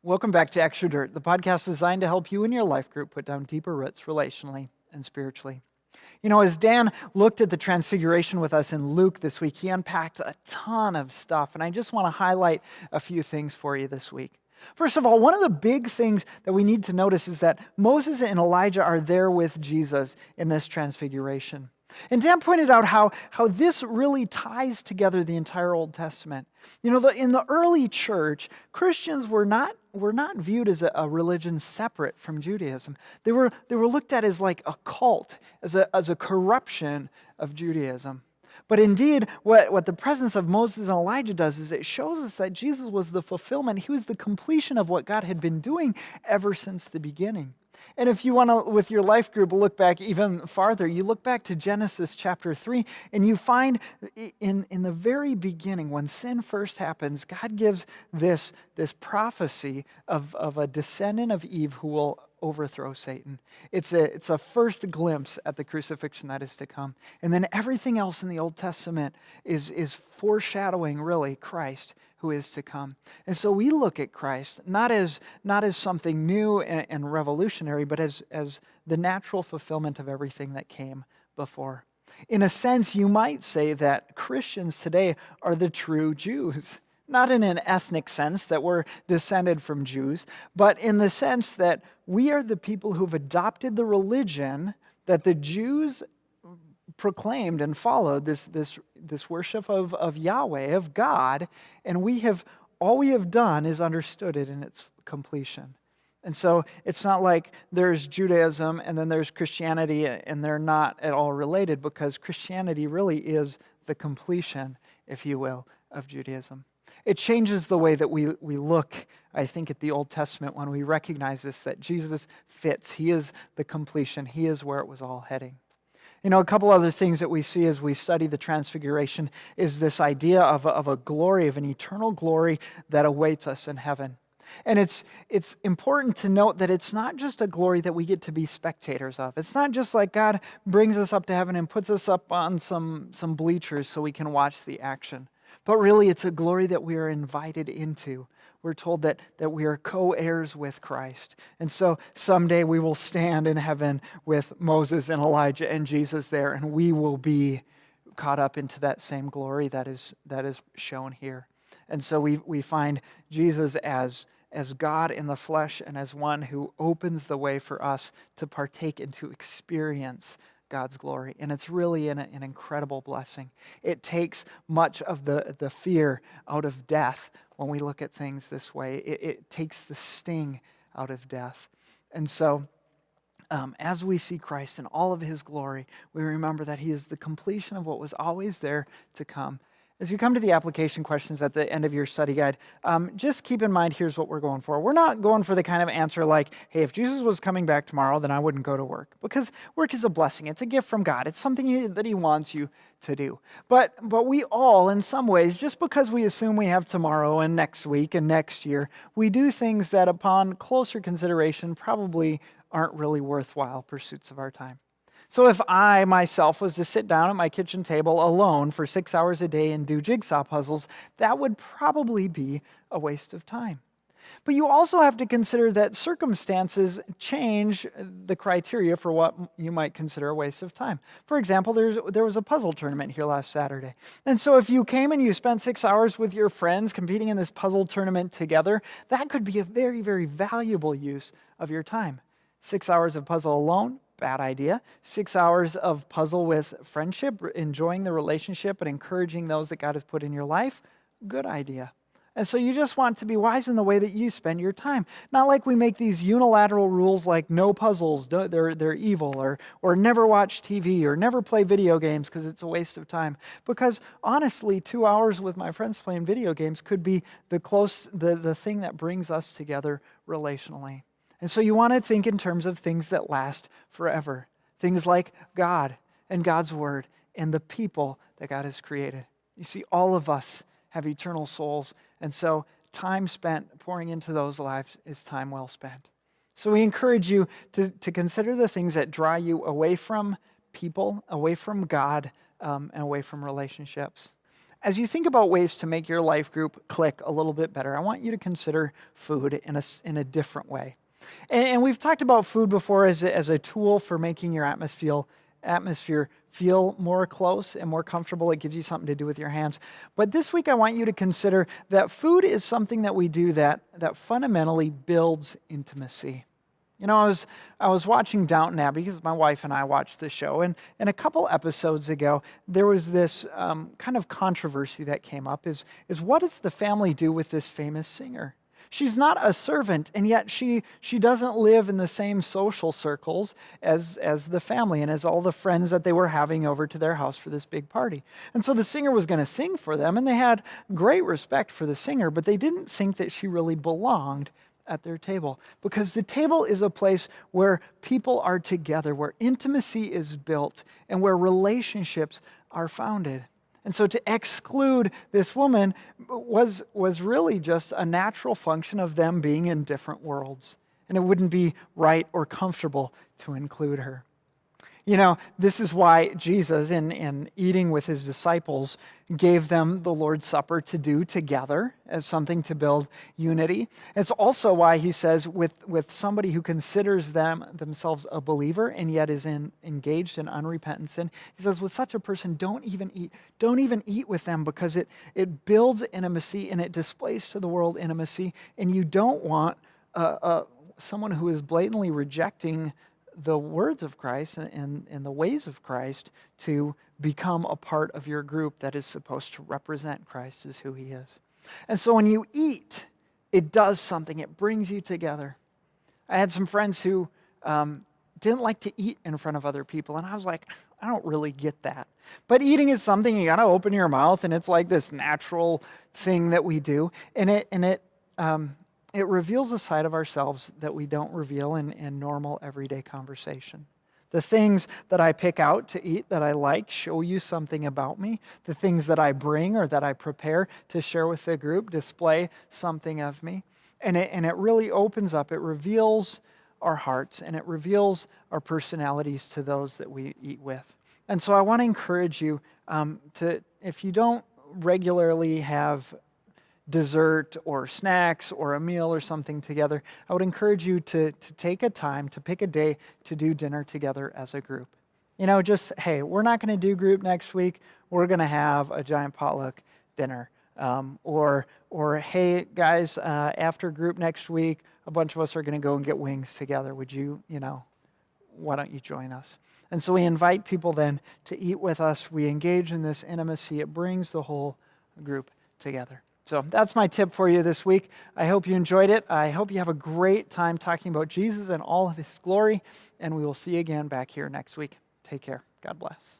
Welcome back to Extra Dirt, the podcast designed to help you and your life group put down deeper roots relationally and spiritually. You know, as Dan looked at the Transfiguration with us in Luke this week, he unpacked a ton of stuff, and I just want to highlight a few things for you this week. First of all, one of the big things that we need to notice is that Moses and Elijah are there with Jesus in this Transfiguration. And Dan pointed out how this really ties together the entire Old Testament. You know, in the early church, Christians were not viewed as a religion separate from Judaism. They were looked at as like a cult, as a corruption of Judaism. But indeed, what the presence of Moses and Elijah does is it shows us that Jesus was the fulfillment. He was the completion of what God had been doing ever since the beginning. And if you want to, with your life group, look back even farther, you look back to Genesis chapter 3, and you find in the very beginning, when sin first happens, God gives this prophecy of a descendant of Eve who will overthrow Satan. It's a first glimpse at the crucifixion that is to come. And then everything else in the Old Testament is foreshadowing, really, Christ who is to come. And so we look at Christ not as something new and revolutionary, but as the natural fulfillment of everything that came before. In a sense, you might say that Christians today are the true Jews. Not in an ethnic sense that we're descended from Jews, but in the sense that we are the people who've adopted the religion that the Jews proclaimed and followed, this worship of Yahweh, of God, and all we have done is understood it in its completion. And so it's not like there's Judaism and then there's Christianity and they're not at all related, because Christianity really is the completion, if you will, of Judaism. It changes the way that we look, I think, at the Old Testament when we recognize this, that Jesus fits. He is the completion. He is where it was all heading. You know, a couple other things that we see as we study the Transfiguration is this idea of a glory, of an eternal glory that awaits us in heaven. And it's important to note that it's not just a glory that we get to be spectators of. It's not just like God brings us up to heaven and puts us up on some bleachers so we can watch the action. But really, it's a glory that we are invited into. We're told that we are co-heirs with Christ. And so someday we will stand in heaven with Moses and Elijah and Jesus there, and we will be caught up into that same glory that is shown here. And so we find Jesus as God in the flesh and as one who opens the way for us to partake and to experience God's glory. And it's really an incredible blessing. It takes much of the fear out of death when we look at things this way. It takes the sting out of death. And so as we see Christ in all of his glory, we remember that he is the completion of what was always there to come. As you come to the application questions at the end of your study guide, just keep in mind, here's what we're going for. We're not going for the kind of answer like, hey, if Jesus was coming back tomorrow, then I wouldn't go to work. Because work is a blessing. It's a gift from God. It's something that he wants you to do. But we all, in some ways, just because we assume we have tomorrow and next week and next year, we do things that upon closer consideration probably aren't really worthwhile pursuits of our time. So if I myself was to sit down at my kitchen table alone for 6 hours a day and do jigsaw puzzles, that would probably be a waste of time. But you also have to consider that circumstances change the criteria for what you might consider a waste of time. For example, there was a puzzle tournament here last Saturday. And so if you came and you spent 6 hours with your friends competing in this puzzle tournament together, that could be a very, very valuable use of your time. 6 hours of puzzle alone, bad idea. 6 hours of puzzle with friendship, enjoying the relationship and encouraging those that God has put in your life, good idea. And so you just want to be wise in the way that you spend your time. Not like we make these unilateral rules like no puzzles, they're evil, or never watch TV, or never play video games because it's a waste of time. Because honestly, 2 hours with my friends playing video games could be the thing that brings us together relationally. And so you want to think in terms of things that last forever. Things like God and God's Word and the people that God has created. You see, all of us have eternal souls. And so time spent pouring into those lives is time well spent. So we encourage you to consider the things that draw you away from people, away from God, and away from relationships. As you think about ways to make your life group click a little bit better, I want you to consider food in a different way. And we've talked about food before as a tool for making your atmosphere feel more close and more comfortable. It gives you something to do with your hands. But this week I want you to consider that food is something that we do that fundamentally builds intimacy. You know, I was watching Downton Abbey because my wife and I watched the show, and a couple episodes ago, there was this kind of controversy that came up, is what does the family do with this famous singer? She's not a servant, and yet she doesn't live in the same social circles as the family and as all the friends that they were having over to their house for this big party. And so the singer was going to sing for them, and they had great respect for the singer, but they didn't think that she really belonged at their table, because the table is a place where people are together, where intimacy is built, and where relationships are founded. And so to exclude this woman was really just a natural function of them being in different worlds. And it wouldn't be right or comfortable to include her. You know, this is why Jesus, in eating with his disciples, gave them the Lord's Supper to do together as something to build unity. It's also why he says with somebody who considers themselves a believer and yet is engaged in unrepentant sin, he says with such a person, don't even eat with them, because it builds intimacy and it displays to the world intimacy, and you don't want someone who is blatantly rejecting the words of Christ and the ways of Christ to become a part of your group that is supposed to represent Christ as who he is. And so when you eat, it does something. It brings you together. I had some friends who didn't like to eat in front of other people, and I was like, I don't really get that. But eating is something you got to open your mouth, and it's like this natural thing that we do, and it reveals a side of ourselves that we don't reveal in normal, everyday conversation. The things that I pick out to eat that I like show you something about me. The things that I bring or that I prepare to share with the group display something of me. And it really opens up. It reveals our hearts, and it reveals our personalities to those that we eat with. And so I want to encourage you if you don't regularly have dessert or snacks or a meal or something together, I would encourage you to take a time, to pick a day to do dinner together as a group. You know, just, hey, we're not going to do group next week. We're going to have a giant potluck dinner. Or hey, guys, after group next week, a bunch of us are going to go and get wings together. Would you, why don't you join us? And so we invite people then to eat with us. We engage in this intimacy. It brings the whole group together. So that's my tip for you this week. I hope you enjoyed it. I hope you have a great time talking about Jesus and all of his glory. And we will see you again back here next week. Take care. God bless.